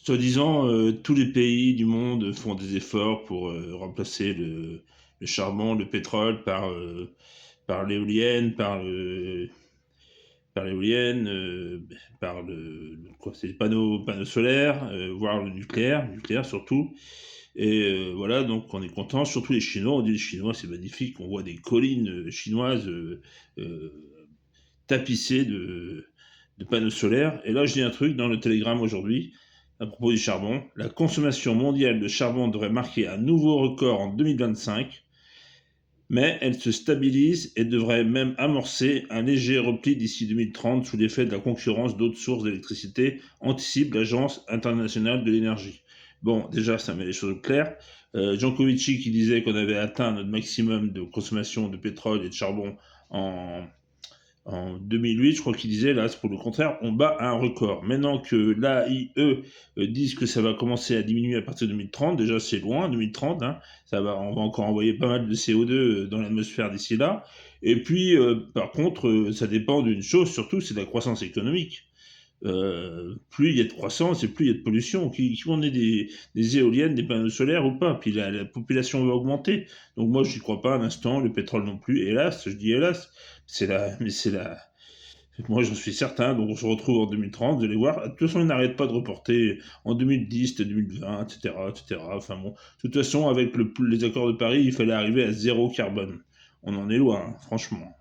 Soi-disant, tous les pays du monde font des efforts pour, remplacer le charbon, le pétrole par l'éolienne, par l'éolienne, par le quoi? C'est les panneaux solaires, voire le nucléaire surtout et voilà, donc on est content, surtout les Chinois. On dit: «Les Chinois, c'est magnifique». On voit des collines, chinoises, heu, tapissées de panneaux solaires et là, je lis un truc dans le Télégramme aujourd'hui, à propos du charbon. La consommation mondiale de charbon devrait marquer un nouveau record en 2025, mais elle se stabilise et devrait même amorcer un léger repli d'ici 2030 sous l'effet de la concurrence d'autres sources d'électricité, anticipe l'Agence internationale de l'énergie. Bon, déjà, ça met les choses au clair. Jancovici qui disait qu'on avait atteint notre maximum de consommation de pétrole et de charbon en en 2008, je crois qu'il disait, là, c'est pour le contraire, on bat un record. Maintenant que l'AIE disent que ça va commencer à diminuer à partir de 2030, déjà c'est loin, 2030, hein, on va encore envoyer pas mal de CO2 dans l'atmosphère d'ici là. Et puis, par contre, ça dépend d'une chose surtout, c'est de la croissance économique. Plus il y a de croissance et plus il y a de pollution. Qui on ait des éoliennes, des panneaux solaires ou pas. Puis la population va augmenter. Donc moi, je n'y crois pas un instant, le pétrole non plus. Hélas, je dis hélas, c'est la. Moi, j'en suis certain. Donc on se retrouve en 2030, vous allez voir. De toute façon, ils n'arrêtent pas de reporter en 2010, 2020, etc., etc. Enfin bon, de toute façon, avec les accords de Paris, il fallait arriver à zéro carbone. On en est loin, hein, franchement.